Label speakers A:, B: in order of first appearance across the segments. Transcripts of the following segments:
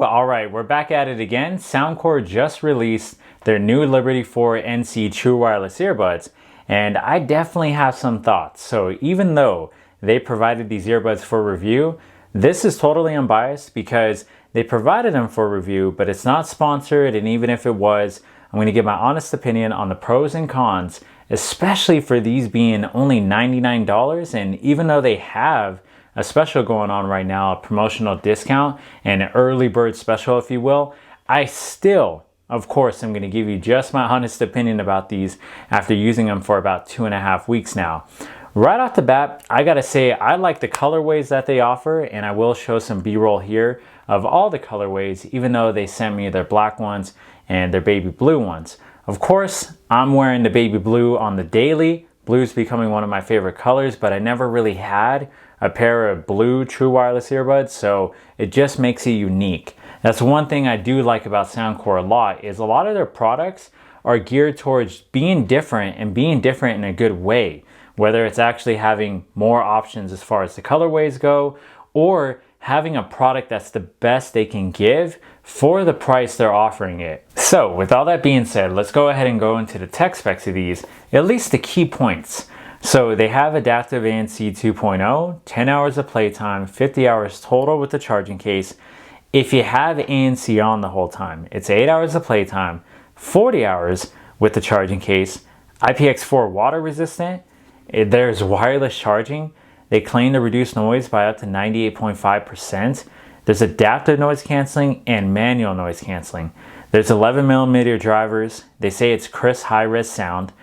A: All right, we're back at it again. Soundcore just released their new Liberty 4 NC True Wireless Earbuds, and I definitely have some thoughts. So even though they provided these earbuds for review, this is totally unbiased because they provided them for review, but it's not sponsored, and even if it was, I'm going to give my honest opinion on the pros and cons, especially for these being only $99, and even though they have a special going on right now, a promotional discount and an early bird special, if you will, I still, of course, I'm going to give you just my honest opinion about these after using them for about 2.5 weeks now. Right off the bat, I gotta say I like the colorways that they offer, and I will show some B-roll here of all the colorways, even though they sent me their black ones and their baby blue ones. Of course, I'm wearing the baby blue on the daily. Blue is becoming one of my favorite colors, but I never really had a pair of blue true wireless earbuds, so it just makes it unique. That's one thing I do like about Soundcore a lot, is a lot of their products are geared towards being different and being different in a good way. Whether it's actually having more options as far as the colorways go, or having a product that's the best they can give for the price they're offering it. So with all that being said, let's go ahead and go into the tech specs of these, at least the key points. So they have adaptive ANC 2.0, 10 hours of playtime, 50 hours total with the charging case. If you have ANC on the whole time, it's 8 hours of playtime, 40 hours with the charging case, IPX4 water resistant. There's wireless charging. They claim to reduce noise by up to 98.5%. There's adaptive noise canceling and manual noise canceling. There's 11mm drivers. They say it's crisp high-res sound.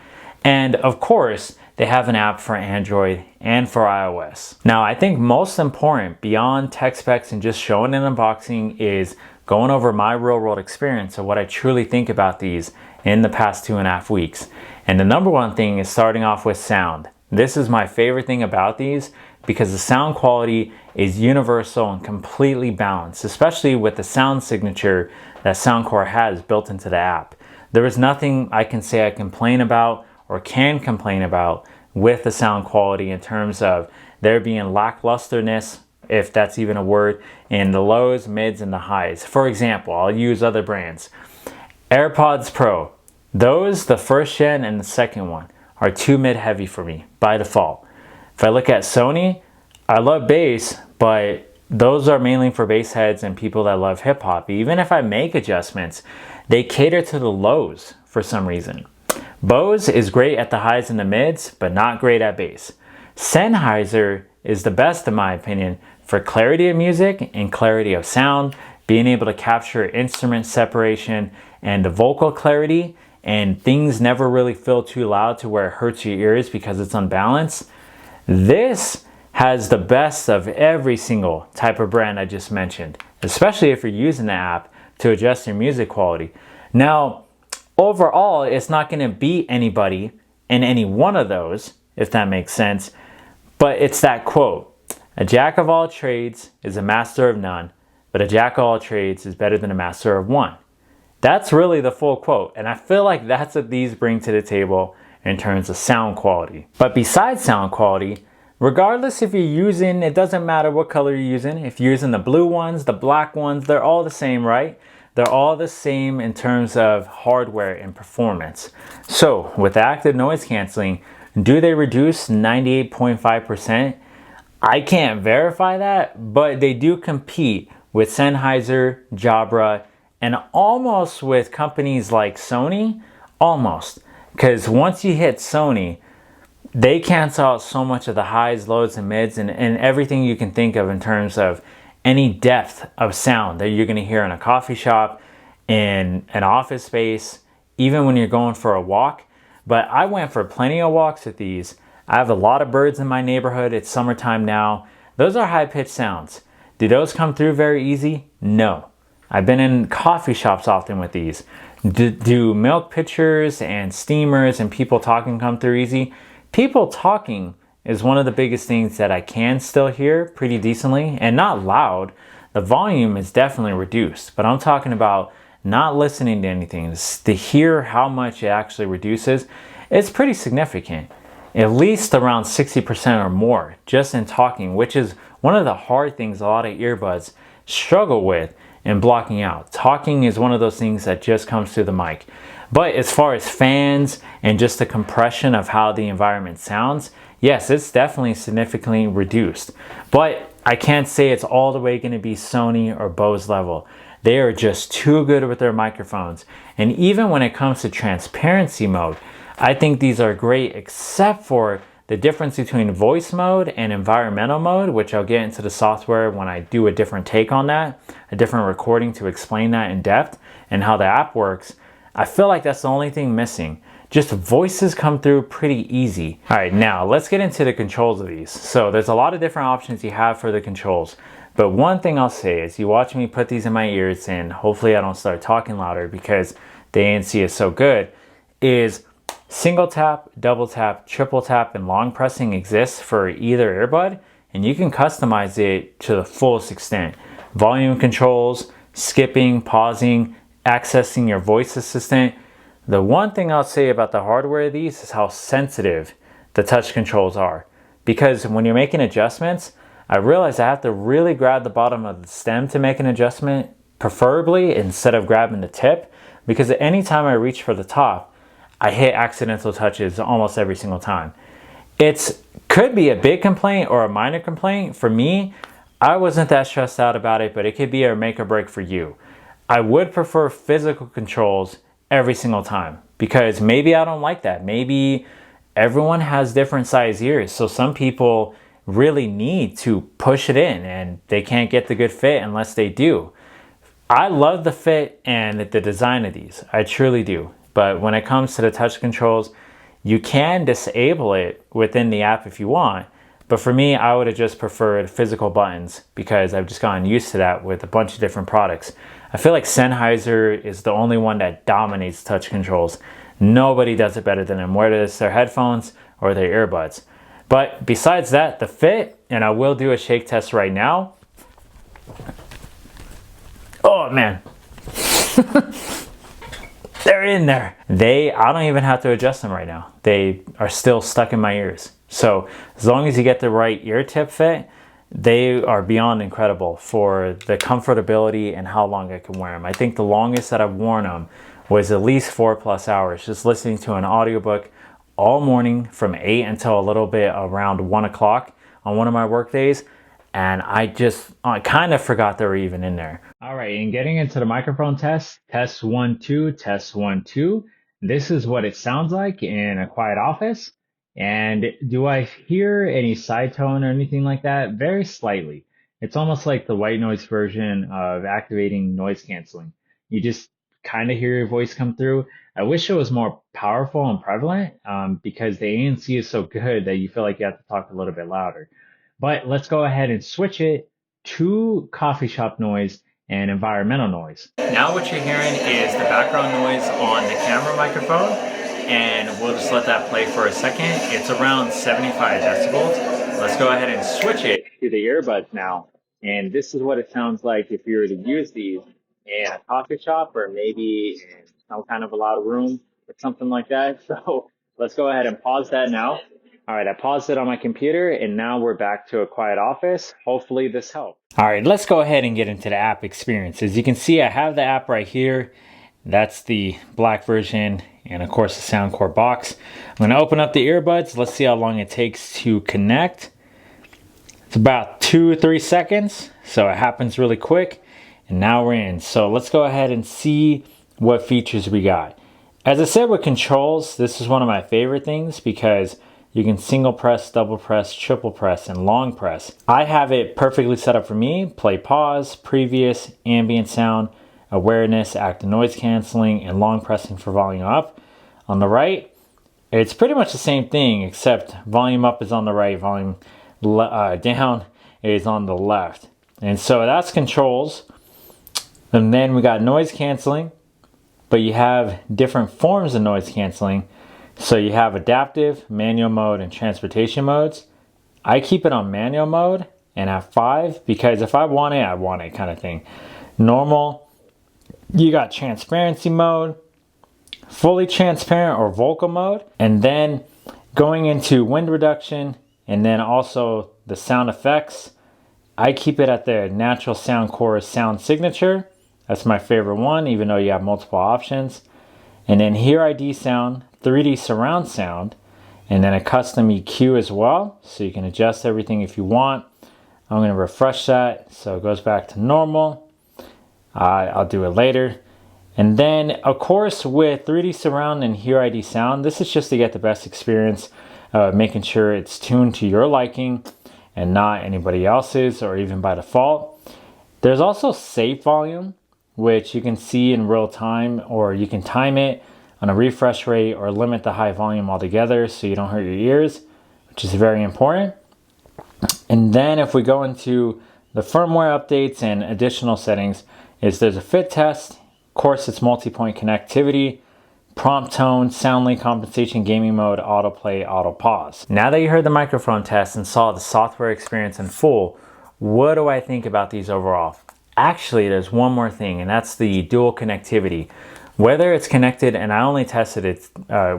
A: And of course, they have an app for Android and for iOS. Now, I think most important beyond tech specs and just showing an unboxing is going over my real-world experience of what I truly think about these in the past 2.5 weeks. And the number one thing is starting off with sound. This is my favorite thing about these because the sound quality is universal and completely balanced, especially with the sound signature that Soundcore has built into the app. There is nothing I can say I complain about or can complain about with the sound quality in terms of there being lacklusterness, if that's even a word, in the lows, mids, and the highs. For example, I'll use other brands. AirPods Pro, those, the first gen and the second one, are too mid-heavy for me by default. If I look at Sony, I love bass, but those are mainly for bass heads and people that love hip-hop. Even if I make adjustments, they cater to the lows for some reason. Bose is great at the highs and the mids, but not great at bass. Sennheiser is the best in my opinion for clarity of music and clarity of sound, being able to capture instrument separation and the vocal clarity, and things never really feel too loud to where it hurts your ears because it's unbalanced. This has the best of every single type of brand I just mentioned, especially if you're using the app to adjust your music quality. Now, overall, it's not going to beat anybody in any one of those, if that makes sense, but it's that quote, "A jack of all trades is a master of none, but a jack of all trades is better than a master of one." That's really the full quote, and I feel like that's what these bring to the table in terms of sound quality. But besides sound quality, regardless if you're using, it doesn't matter what color you're using, if you're using the blue ones, the black ones, they're all the same, right? They're all the same in terms of hardware and performance. So with active noise canceling, do they reduce 98.5%? I can't verify that, but they do compete with Sennheiser, Jabra, and almost with companies like Sony, almost. Because once you hit Sony, they cancel out so much of the highs, lows, and mids, and everything you can think of in terms of any depth of sound that you're going to hear in a coffee shop, in an office space, even when you're going for a walk. But I went for plenty of walks with these. I have a lot of birds in my neighborhood. It's summertime now. Those are high-pitched sounds. Do those come through very easy? No. I've been in coffee shops often with these. Do milk pitchers and steamers and people talking come through easy? People talking is one of the biggest things that I can still hear pretty decently, and not loud. The volume is definitely reduced, but I'm talking about not listening to anything. To hear how much it actually reduces, it's pretty significant. At least around 60% or more just in talking, which is one of the hard things a lot of earbuds struggle with, and blocking out. Talking is one of those things that just comes through the mic. But as far as fans and just the compression of how the environment sounds, yes, it's definitely significantly reduced. But I can't say it's all the way going to be Sony or Bose level. They are just too good with their microphones. And even when it comes to transparency mode, I think these are great, except for the difference between voice mode and environmental mode, which I'll get into the software when I do a different take on that, a different recording to explain that in depth and how the app works. I feel like that's the only thing missing. Just voices come through pretty easy. All right, now let's get into the controls of these. So there's a lot of different options you have for the controls. But one thing I'll say is you watch me put these in my ears, and hopefully I don't start talking louder because the ANC is so good, is single tap, double tap, triple tap, and long pressing exists for either earbud, and you can customize it to the fullest extent. Volume controls, skipping, pausing, accessing your voice assistant. The one thing I'll say about the hardware of these is how sensitive the touch controls are. Because when you're making adjustments, I realize I have to really grab the bottom of the stem to make an adjustment, preferably instead of grabbing the tip, because at any time I reach for the top, I hit accidental touches almost every single time. It could be a big complaint or a minor complaint. For me, I wasn't that stressed out about it, but it could be a make or break for you. I would prefer physical controls every single time because maybe I don't like that. Maybe everyone has different size ears. So some people really need to push it in and they can't get the good fit unless they do. I love the fit and the design of these. I truly do. But when it comes to the touch controls, you can disable it within the app if you want. But for me, I would have just preferred physical buttons because I've just gotten used to that with a bunch of different products. I feel like Sennheiser is the only one that dominates touch controls. Nobody does it better than them, whether it's their headphones or their earbuds. But besides that, the fit, and I will do a shake test right now. Oh man. They're in there. I don't even have to adjust them right now. They are still stuck in my ears. So as long as you get the right ear tip fit, they are beyond incredible for the comfortability and how long I can wear them. I think the longest that I've worn them was at least 4+ hours, just listening to an audiobook all morning from 8 until a little bit around 1 o'clock on one of my work days. And I kind of forgot they were even in there. All right, and getting into the microphone test, test 1, 2, test 1, 2. This is what it sounds like in a quiet office. And do I hear any side tone or anything like that? Very slightly. It's almost like the white noise version of activating noise canceling. You just kind of hear your voice come through. I wish it was more powerful and prevalent because the ANC is so good that you feel like you have to talk a little bit louder. But let's go ahead and switch it to coffee shop noise and environmental noise. Now what you're hearing is the background noise on the camera microphone, and we'll just let that play for a second. It's around 75 decibels. Let's go ahead and switch it to the earbuds now. And this is what it sounds like if you were to use these in a coffee shop or maybe in some kind of a loud room or something like that. So let's go ahead and pause that now. All right, I paused it on my computer and now we're back to a quiet office. Hopefully this helped. All right, let's go ahead and get into the app experience. As you can see, I have the app right here. That's the black version and of course the Soundcore box. I'm gonna open up the earbuds. Let's see how long it takes to connect. It's about 2 or 3 seconds, so it happens really quick. And now we're in. So let's go ahead and see what features we got. As I said with controls, this is one of my favorite things because you can single press, double press, triple press, and long press. I have it perfectly set up for me. Play pause, previous, ambient sound, awareness, active noise canceling, and long pressing for volume up. On the right, it's pretty much the same thing except volume up is on the right, volume down is on the left. And so that's controls. And then we got noise canceling, but you have different forms of noise canceling. So you have adaptive, manual mode, and transportation modes. I keep it on manual mode and at 5 because if I want it kind of thing. Normal, you got transparency mode, fully transparent or vocal mode, and then going into wind reduction and then also the sound effects. I keep it at the natural Soundcore sound signature. That's my favorite one, even though you have multiple options. And then Hear ID sound, 3D surround sound, and then a custom EQ as well. So you can adjust everything if you want. I'm going to refresh that so it goes back to normal. I'll do it later. And then, of course, with 3D surround and Hear ID sound, this is just to get the best experience, making sure it's tuned to your liking and not anybody else's or even by default. There's also safe volume, which you can see in real time, or you can time it on a refresh rate or limit the high volume altogether so you don't hurt your ears, which is very important. And then if we go into the firmware updates and additional settings, there's a fit test. Of course, it's multi-point connectivity, prompt tone, sound link compensation, gaming mode, autoplay, auto pause. Now that you heard the microphone test and saw the software experience in full, what do I think about these overall? Actually, there's one more thing, and that's the dual connectivity. Whether it's connected, and I only tested it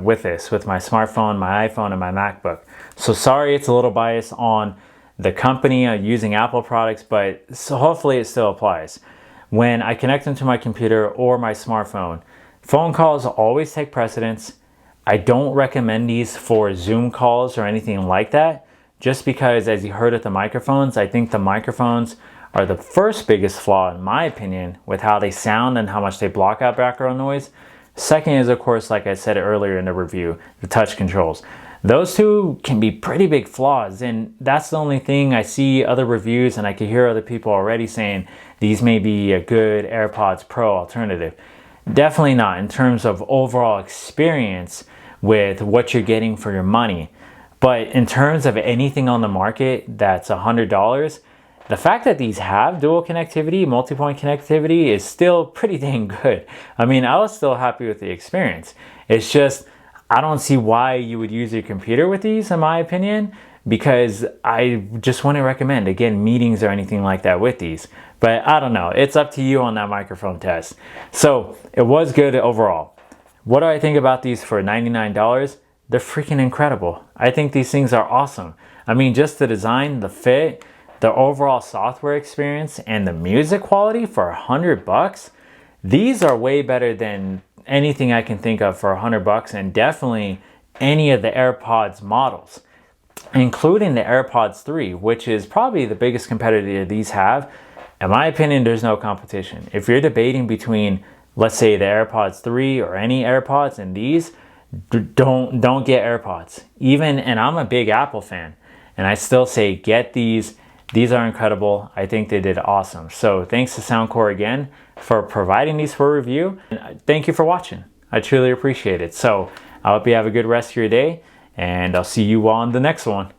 A: with my smartphone, my iPhone, and my MacBook. So sorry, it's a little biased on the company using Apple products, but so hopefully it still applies. When I connect them to my computer or my smartphone, phone calls always take precedence. I don't recommend these for Zoom calls or anything like that, just because, as you heard at the microphones, I think the microphones are the first biggest flaw, in my opinion, with how they sound and how much they block out background noise. Second is, of course, like I said earlier in the review, the touch controls. Those two can be pretty big flaws, and that's the only thing. I see other reviews and I can hear other people already saying these may be a good AirPods Pro alternative. Definitely not in terms of overall experience with what you're getting for your money. But in terms of anything on the market that's $100, the fact that these have dual connectivity, multi-point connectivity, is still pretty dang good. I mean, I was still happy with the experience. It's just, I don't see why you would use your computer with these, in my opinion, because I just wouldn't recommend, again, meetings or anything like that with these. But I don't know. It's up to you on that microphone test. So it was good overall. What do I think about these for $99? They're freaking incredible. I think these things are awesome. I mean, just the design, the fit, the overall software experience, and the music quality for $100, these are way better than anything I can think of for $100, and definitely any of the AirPods models, including the AirPods 3, which is probably the biggest competitor these have. In my opinion, there's no competition. If you're debating between, let's say, the AirPods 3 or any AirPods and these, don't get AirPods. Even, and I'm a big Apple fan, and I still say get these. These are incredible. I think they did awesome. So thanks to Soundcore again for providing these for review. And thank you for watching. I truly appreciate it. So I hope you have a good rest of your day, and I'll see you on the next one.